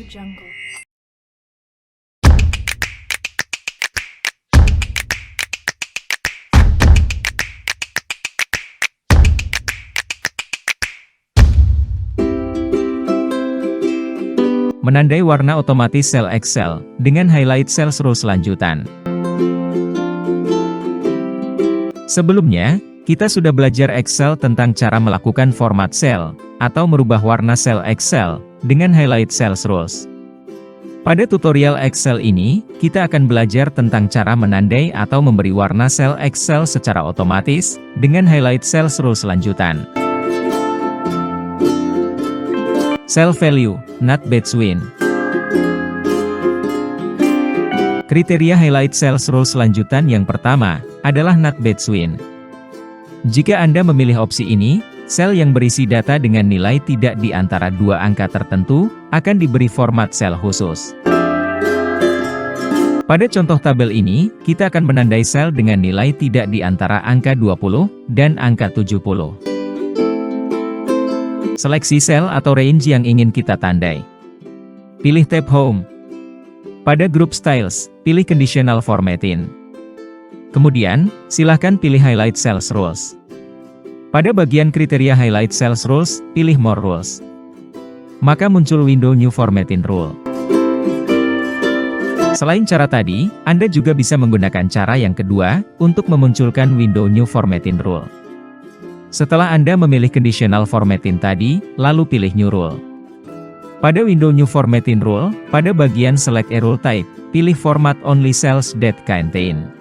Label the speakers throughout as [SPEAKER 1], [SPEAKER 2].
[SPEAKER 1] Jungle.
[SPEAKER 2] Menandai warna otomatis sel Excel, dengan highlight sales rules lanjutan. Sebelumnya, kita sudah belajar Excel tentang cara melakukan format sel, atau merubah warna sel Excel, dengan highlight sales rules. Pada tutorial Excel ini, kita akan belajar tentang cara menandai atau memberi warna sel Excel secara otomatis, dengan highlight sales rules lanjutan. Sell value, not between. Kriteria highlight sales rules lanjutan yang pertama, adalah not between. Jika Anda memilih opsi ini, sel yang berisi data dengan nilai tidak di antara dua angka tertentu, akan diberi format sel khusus. Pada contoh tabel ini, kita akan menandai sel dengan nilai tidak di antara angka 20 dan angka 70. Seleksi sel atau range yang ingin kita tandai. Pilih tab Home. Pada grup Styles, pilih Conditional Formatting. Kemudian, silakan pilih Highlight Sales Rules. Pada bagian kriteria Highlight Sales Rules, pilih More Rules. Maka muncul window New Formatting Rule. Selain cara tadi, Anda juga bisa menggunakan cara yang kedua, untuk memunculkan window New Formatting Rule. Setelah Anda memilih Conditional Formatting tadi, lalu pilih New Rule. Pada window New Formatting Rule, pada bagian Select a Rule Type, pilih Format Only Cells that Contain.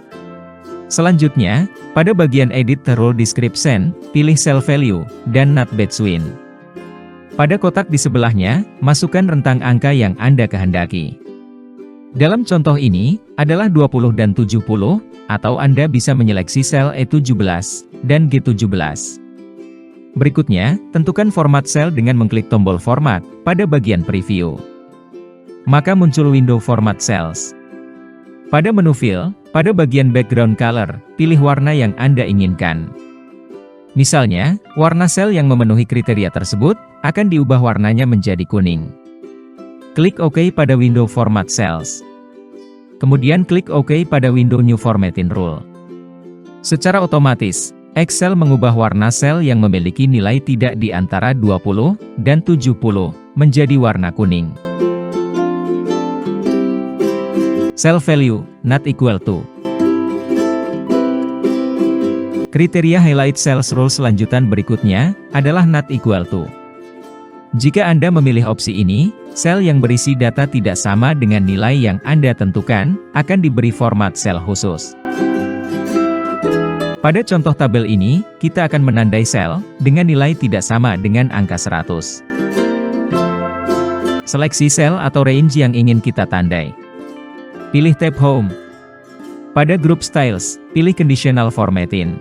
[SPEAKER 2] Selanjutnya, pada bagian Edit the Rule Description, pilih Cell Value, dan Not Between. Pada kotak di sebelahnya, masukkan rentang angka yang Anda kehendaki. Dalam contoh ini, adalah 20 dan 70, atau Anda bisa menyeleksi sel E17 dan G17. Berikutnya, tentukan format sel dengan mengklik tombol Format, pada bagian Preview. Maka muncul window Format Cells. Pada menu Fill, pada bagian Background Color, pilih warna yang Anda inginkan. Misalnya, warna sel yang memenuhi kriteria tersebut, akan diubah warnanya menjadi kuning. Klik OK pada window Format Cells. Kemudian klik OK pada window New Formatting Rule. Secara otomatis, Excel mengubah warna sel yang memiliki nilai tidak di antara 20 dan 70 menjadi warna kuning. Cell value, not equal to. Kriteria highlight sales rules lanjutan berikutnya adalah not equal to. Jika Anda memilih opsi ini, sel yang berisi data tidak sama dengan nilai yang Anda tentukan, akan diberi format sel khusus. Pada contoh tabel ini, kita akan menandai sel dengan nilai tidak sama dengan angka 100. Seleksi sel atau range yang ingin kita tandai. Pilih tab Home. Pada grup Styles, pilih Conditional Formatting.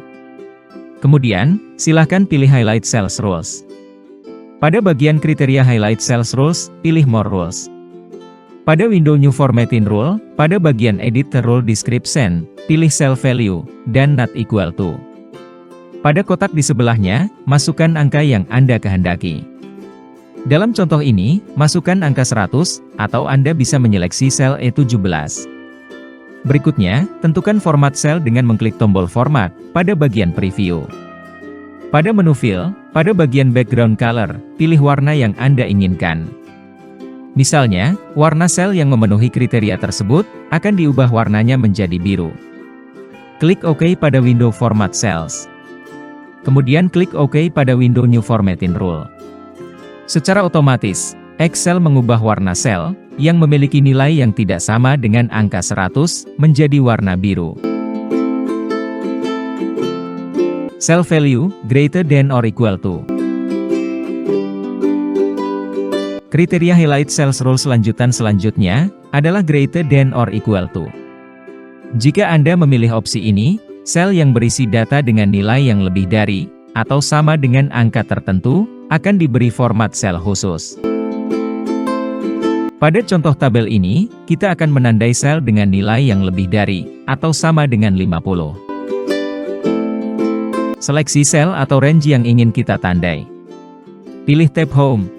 [SPEAKER 2] Kemudian, silakan pilih Highlight Sales Rules. Pada bagian kriteria Highlight Sales Rules, pilih More Rules. Pada window New Formatting Rule, pada bagian Edit the Rule Description, pilih Cell Value, dan Not Equal to. Pada kotak di sebelahnya, masukkan angka yang Anda kehendaki. Dalam contoh ini, masukkan angka 100, atau Anda bisa menyeleksi sel E17. Berikutnya, tentukan format sel dengan mengklik tombol Format, pada bagian Preview. Pada menu Fill, pada bagian Background Color, pilih warna yang Anda inginkan. Misalnya, warna sel yang memenuhi kriteria tersebut, akan diubah warnanya menjadi biru. Klik OK pada window Format Cells. Kemudian klik OK pada window New Formatting Rule. Secara otomatis, Excel mengubah warna sel, yang memiliki nilai yang tidak sama dengan angka 100, menjadi warna biru. Cell value, greater than or equal to. Kriteria highlight sales rules lanjutan selanjutnya, adalah greater than or equal to. Jika Anda memilih opsi ini, sel yang berisi data dengan nilai yang lebih dari, atau sama dengan angka tertentu, akan diberi format sel khusus. Pada contoh tabel ini, kita akan menandai sel dengan nilai yang lebih dari, atau sama dengan 50. Seleksi sel atau range yang ingin kita tandai. Pilih tab Home.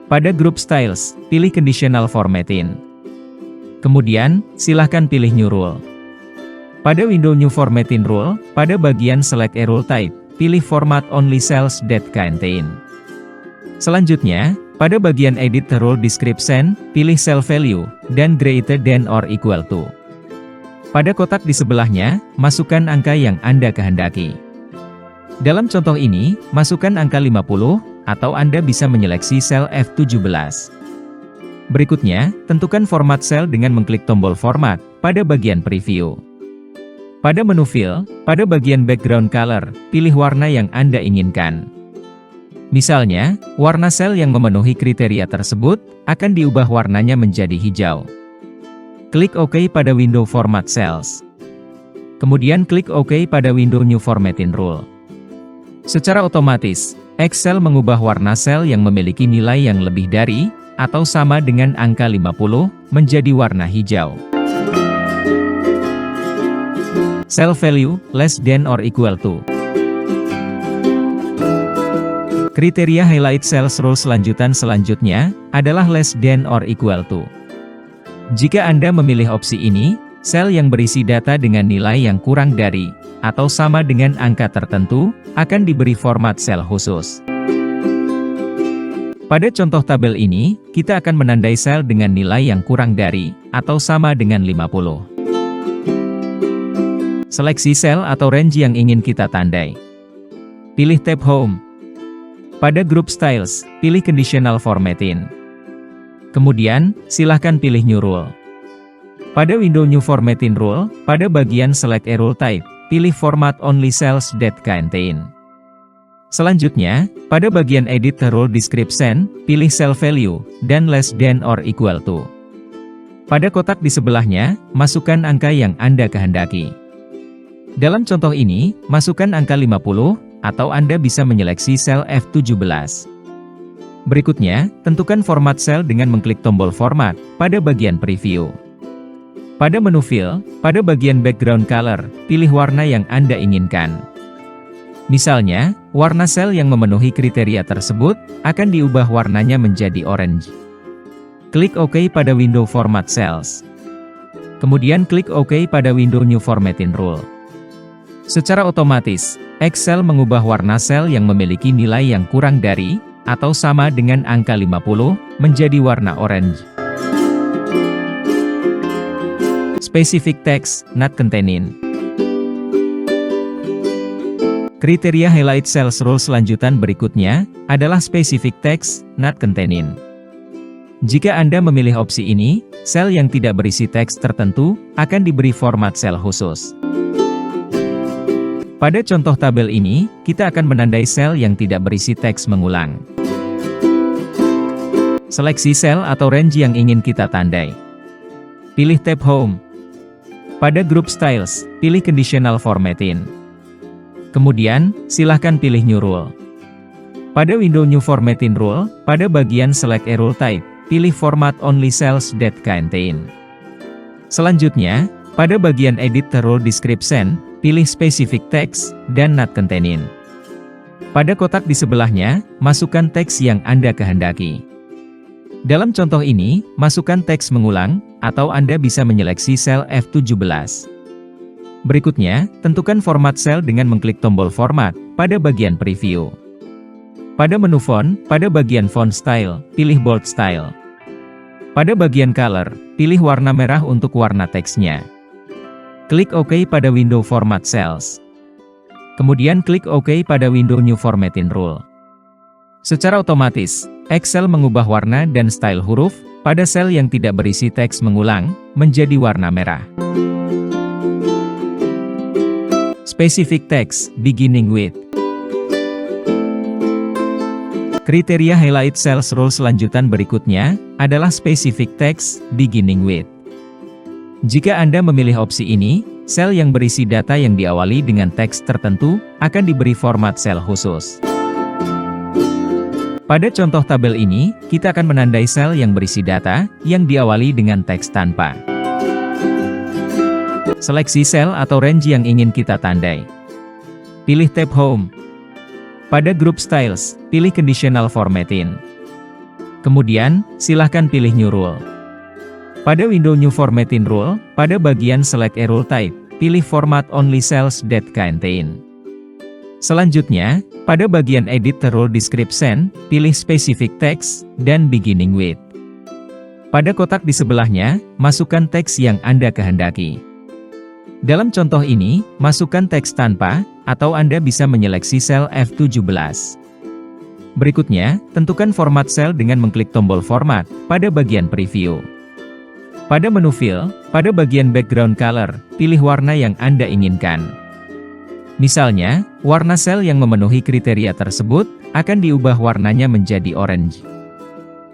[SPEAKER 2] Pada Group Styles, pilih Conditional Formatting. Kemudian, silahkan pilih New Rule. Pada window New Formatting Rule, pada bagian Select a Rule Type, pilih Format Only Cells that contain. Selanjutnya, pada bagian Edit the Rule Description, pilih Cell Value, dan greater than or equal to. Pada kotak di sebelahnya, masukkan angka yang Anda kehendaki. Dalam contoh ini, masukkan angka 50, atau Anda bisa menyeleksi sel F17. Berikutnya, tentukan format sel dengan mengklik tombol Format, pada bagian Preview. Pada menu Fill, pada bagian Background Color, pilih warna yang Anda inginkan. Misalnya, warna sel yang memenuhi kriteria tersebut, akan diubah warnanya menjadi hijau. Klik OK pada window Format Cells. Kemudian klik OK pada window New Formatting Rule. Secara otomatis, Excel mengubah warna sel yang memiliki nilai yang lebih dari, atau sama dengan angka 50, menjadi warna hijau. Cell Value, less than or equal to. Kriteria Highlight Cells Rule selanjutnya, adalah less than or equal to. Jika Anda memilih opsi ini, sel yang berisi data dengan nilai yang kurang dari, atau sama dengan angka tertentu, akan diberi format sel khusus. Pada contoh tabel ini, kita akan menandai sel dengan nilai yang kurang dari, atau sama dengan 50. Seleksi sel atau range yang ingin kita tandai. Pilih tab Home. Pada Group Styles, pilih Conditional Formatting. Kemudian, silahkan pilih New Rule. Pada window New Formatting Rule, pada bagian Select a Rule Type, pilih Format Only Cells that contain. Selanjutnya, pada bagian Edit the Rule Description, pilih Cell Value, dan less than or equal to. Pada kotak di sebelahnya, masukkan angka yang Anda kehendaki. Dalam contoh ini, masukkan angka 50, atau Anda bisa menyeleksi sel F17. Berikutnya, tentukan format sel dengan mengklik tombol Format, pada bagian Preview. Pada menu Fill, pada bagian Background Color, pilih warna yang Anda inginkan. Misalnya, warna sel yang memenuhi kriteria tersebut, akan diubah warnanya menjadi orange. Klik OK pada window Format Cells. Kemudian klik OK pada window New Formatting Rule. Secara otomatis, Excel mengubah warna sel yang memiliki nilai yang kurang dari, atau sama dengan angka 50, menjadi warna orange. Specific Text, not containing. Kriteria Highlight Cells Rule selanjutan berikutnya, adalah Specific Text, not containing. Jika Anda memilih opsi ini, sel yang tidak berisi teks tertentu, akan diberi format sel khusus. Pada contoh tabel ini, kita akan menandai sel yang tidak berisi teks mengulang. Seleksi sel atau range yang ingin kita tandai. Pilih tab Home. Pada Group Styles, pilih Conditional Formatting. Kemudian, silahkan pilih New Rule. Pada window New Formatting Rule, pada bagian Select a Rule Type, pilih Format Only Cells that contain. Selanjutnya, pada bagian Edit the Rule Description, pilih Specific Text, dan Not Containing. Pada kotak di sebelahnya, masukkan teks yang Anda kehendaki. Dalam contoh ini, masukkan teks mengulang, atau Anda bisa menyeleksi sel F17. Berikutnya, tentukan format sel dengan mengklik tombol Format, pada bagian Preview. Pada menu Font, pada bagian Font Style, pilih Bold Style. Pada bagian Color, pilih warna merah untuk warna teksnya. Klik OK pada window Format Cells. Kemudian klik OK pada window New Formatting Rule. Secara otomatis, Excel mengubah warna dan style huruf, pada sel yang tidak berisi teks mengulang, menjadi warna merah. Specific Text, beginning with. Kriteria Highlight Cells Rule selanjutan berikutnya, adalah Specific Text, beginning with. Jika Anda memilih opsi ini, sel yang berisi data yang diawali dengan teks tertentu, akan diberi format sel khusus. Pada contoh tabel ini, kita akan menandai sel yang berisi data, yang diawali dengan teks tanpa. Seleksi sel atau range yang ingin kita tandai. Pilih tab Home. Pada Group Styles, pilih Conditional Formatting. Kemudian, silahkan pilih New Rule. Pada window New Formatting Rule, pada bagian Select a Rule Type, pilih Format Only Cells that contain. Selanjutnya, pada bagian Edit the Rule Description, pilih Specific Text, dan Beginning with. Pada kotak di sebelahnya, masukkan teks yang Anda kehendaki. Dalam contoh ini, masukkan teks tanpa, atau Anda bisa menyeleksi sel F17. Berikutnya, tentukan format sel dengan mengklik tombol Format, pada bagian Preview. Pada menu Fill, pada bagian Background Color, pilih warna yang Anda inginkan. Misalnya, warna sel yang memenuhi kriteria tersebut, akan diubah warnanya menjadi orange.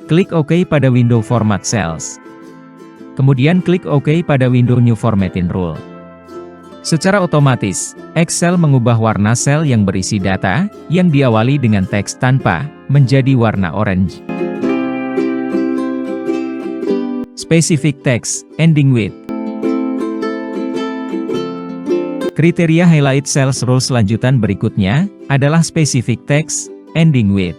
[SPEAKER 2] Klik OK pada window Format Cells. Kemudian klik OK pada window New Formatting Rule. Secara otomatis, Excel mengubah warna sel yang berisi data, yang diawali dengan teks tanpa, menjadi warna orange. Specific Text, Ending with. Kriteria Highlight Cells Rules lanjutan berikutnya, adalah Specific Text, Ending with.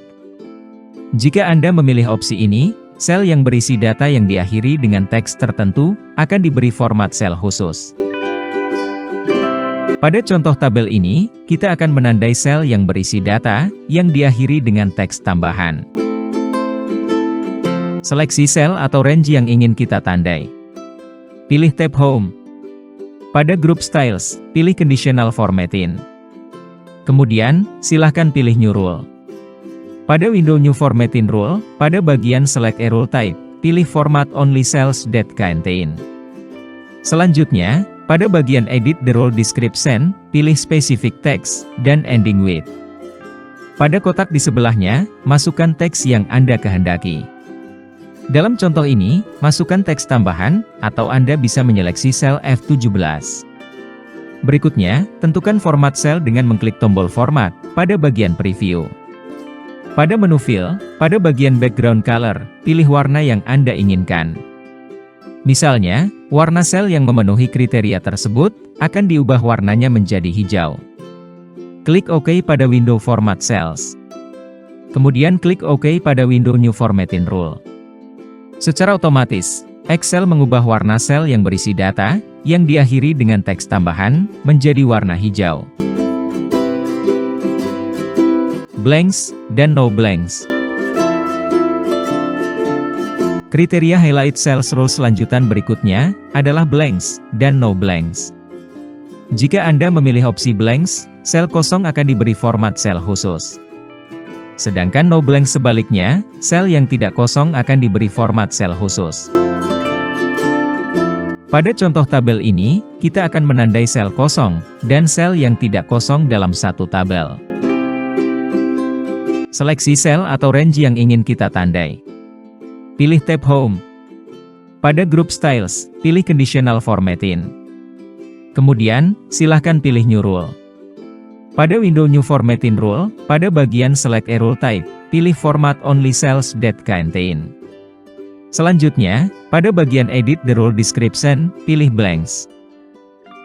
[SPEAKER 2] Jika Anda memilih opsi ini, sel yang berisi data yang diakhiri dengan teks tertentu, akan diberi format sel khusus. Pada contoh tabel ini, kita akan menandai sel yang berisi data, yang diakhiri dengan teks tambahan. Seleksi sel atau range yang ingin kita tandai. Pilih tab Home. Pada Group Styles, pilih Conditional Formatting. Kemudian, silahkan pilih New Rule. Pada window New Formatting Rule, pada bagian Select a Rule Type, pilih Format Only Cells that contain. Selanjutnya, pada bagian Edit the Rule Description, pilih Specific Text, dan Ending with. Pada kotak di sebelahnya, masukkan teks yang Anda kehendaki. Dalam contoh ini, masukkan teks tambahan, atau Anda bisa menyeleksi sel F17. Berikutnya, tentukan format sel dengan mengklik tombol Format, pada bagian Preview. Pada menu Fill, pada bagian Background Color, pilih warna yang Anda inginkan. Misalnya, warna sel yang memenuhi kriteria tersebut, akan diubah warnanya menjadi hijau. Klik OK pada window Format Cells. Kemudian klik OK pada window New Formatting Rule. Secara otomatis, Excel mengubah warna sel yang berisi data, yang diakhiri dengan teks tambahan, menjadi warna hijau. Blanks, dan No Blanks. Kriteria Highlight Cells Rules lanjutan berikutnya, adalah Blanks, dan No Blanks. Jika Anda memilih opsi Blanks, sel kosong akan diberi format sel khusus. Sedangkan No Blanks sebaliknya, sel yang tidak kosong akan diberi format sel khusus. Pada contoh tabel ini, kita akan menandai sel kosong, dan sel yang tidak kosong dalam satu tabel. Seleksi sel atau range yang ingin kita tandai. Pilih tab Home. Pada Group Styles, pilih Conditional Formatting. Kemudian, silahkan pilih New Rule. Pada window New Formatting Rule, pada bagian Select a Rule Type, pilih Format Only Cells that contain. Selanjutnya, pada bagian Edit the Rule Description, pilih Blanks.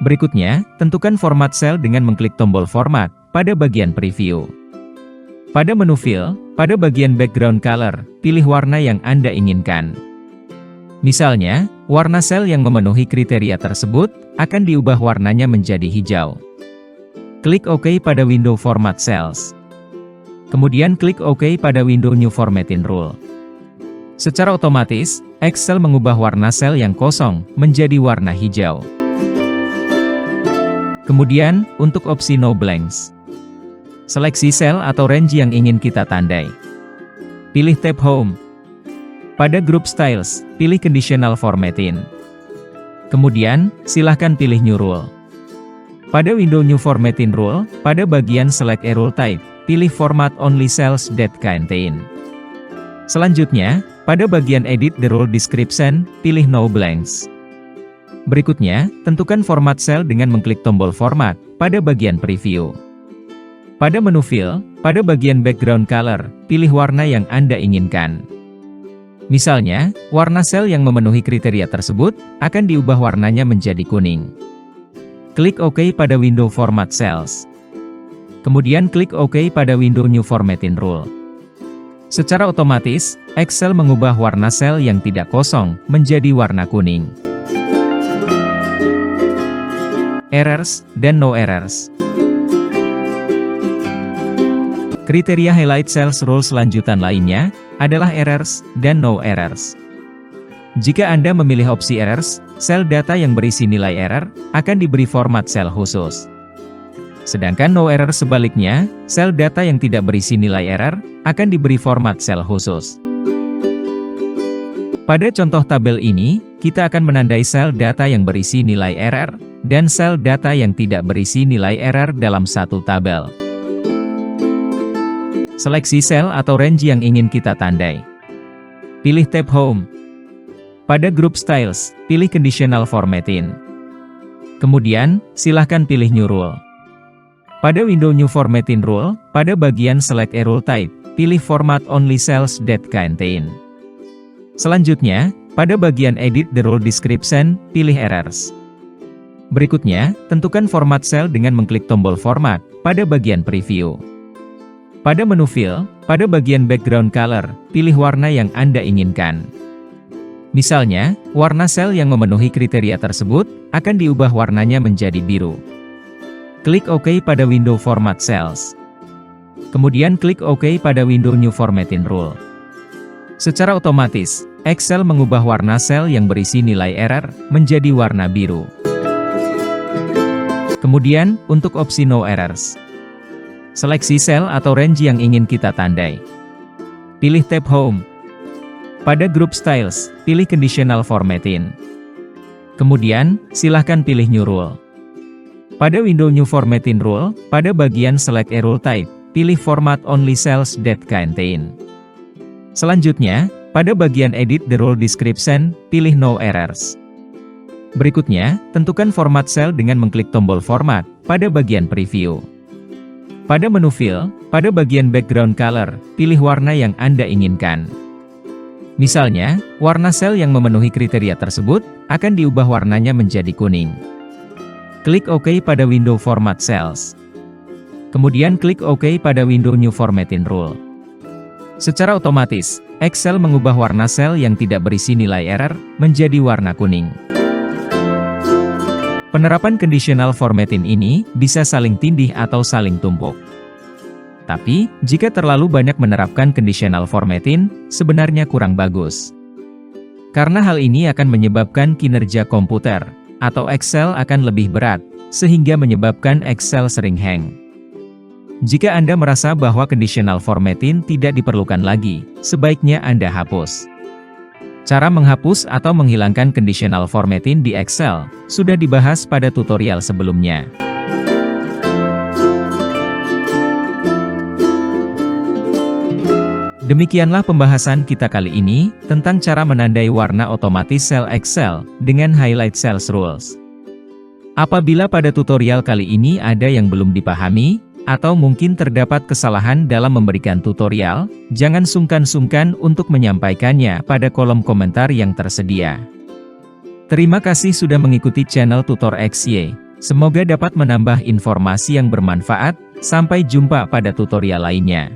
[SPEAKER 2] Berikutnya, tentukan format sel dengan mengklik tombol Format, pada bagian Preview. Pada menu Fill, pada bagian Background Color, pilih warna yang Anda inginkan. Misalnya, warna sel yang memenuhi kriteria tersebut, akan diubah warnanya menjadi hijau. Klik OK pada window Format Cells. Kemudian klik OK pada window New Formatting Rule. Secara otomatis, Excel mengubah warna sel yang kosong, menjadi warna hijau. Kemudian, untuk opsi No Blanks. Seleksi sel atau range yang ingin kita tandai. Pilih tab Home. Pada Group Styles, pilih Conditional Formatting. Kemudian, silahkan pilih New Rule. Pada window New Formatting Rule, pada bagian Select a Rule Type, pilih Format Only Cells that contain. Selanjutnya, pada bagian Edit the Rule Description, pilih No Blanks. Berikutnya, tentukan format sel dengan mengklik tombol Format, pada bagian Preview. Pada menu Fill, pada bagian Background Color, pilih warna yang Anda inginkan. Misalnya, warna sel yang memenuhi kriteria tersebut, akan diubah warnanya menjadi kuning. Klik OK pada window Format Cells. Kemudian klik OK pada window New Formatting Rule. Secara otomatis, Excel mengubah warna sel yang tidak kosong menjadi warna kuning. Errors dan no errors. Kriteria highlight cells rules lanjutan lainnya adalah errors dan no errors. Jika Anda memilih opsi errors, sel data yang berisi nilai error akan diberi format sel khusus. Sedangkan no error sebaliknya, sel data yang tidak berisi nilai error akan diberi format sel khusus. Pada contoh tabel ini, kita akan menandai sel data yang berisi nilai error dan sel data yang tidak berisi nilai error dalam satu tabel. Seleksi sel atau range yang ingin kita tandai. Pilih tab Home. Pada grup Styles, pilih Conditional Formatting. Kemudian, silahkan pilih New Rule. Pada window New Formatting Rule, pada bagian Select a Rule Type, pilih Format Only Cells that Contain. Selanjutnya, pada bagian Edit the Rule Description, pilih Errors. Berikutnya, tentukan format sel dengan mengklik tombol Format pada bagian Preview. Pada menu Fill, pada bagian Background Color, pilih warna yang Anda inginkan. Misalnya, warna sel yang memenuhi kriteria tersebut akan diubah warnanya menjadi biru. Klik OK pada window Format Cells. Kemudian klik OK pada window New Formatting Rule. Secara otomatis, Excel mengubah warna sel yang berisi nilai error menjadi warna biru. Kemudian, untuk opsi No Errors. Seleksi sel atau range yang ingin kita tandai. Pilih tab Home. Pada grup Styles, pilih Conditional Formatting. Kemudian, silahkan pilih New Rule. Pada window New Formatting Rule, pada bagian Select a Rule Type, pilih Format Only Cells that Contain. Selanjutnya, pada bagian Edit the Rule Description, pilih No Errors. Berikutnya, tentukan format sel dengan mengklik tombol Format pada bagian Preview. Pada menu Fill, pada bagian Background Color, pilih warna yang Anda inginkan. Misalnya, warna sel yang memenuhi kriteria tersebut akan diubah warnanya menjadi kuning. Klik OK pada window Format Cells. Kemudian klik OK pada window New Formatting Rule. Secara otomatis, Excel mengubah warna sel yang tidak berisi nilai error menjadi warna kuning. Penerapan Conditional Formatting ini bisa saling tindih atau saling tumpuk. Tapi, jika terlalu banyak menerapkan Conditional Formatting, sebenarnya kurang bagus. Karena hal ini akan menyebabkan kinerja komputer atau Excel akan lebih berat, sehingga menyebabkan Excel sering hang. Jika Anda merasa bahwa Conditional Formatting tidak diperlukan lagi, sebaiknya Anda hapus. Cara menghapus atau menghilangkan Conditional Formatting di Excel sudah dibahas pada tutorial sebelumnya. Demikianlah pembahasan kita kali ini tentang cara menandai warna otomatis sel Excel dengan Highlight Cells Rules. Apabila pada tutorial kali ini ada yang belum dipahami, atau mungkin terdapat kesalahan dalam memberikan tutorial, jangan sungkan-sungkan untuk menyampaikannya pada kolom komentar yang tersedia. Terima kasih sudah mengikuti channel Tutor XY. Semoga dapat menambah informasi yang bermanfaat. Sampai jumpa pada tutorial lainnya.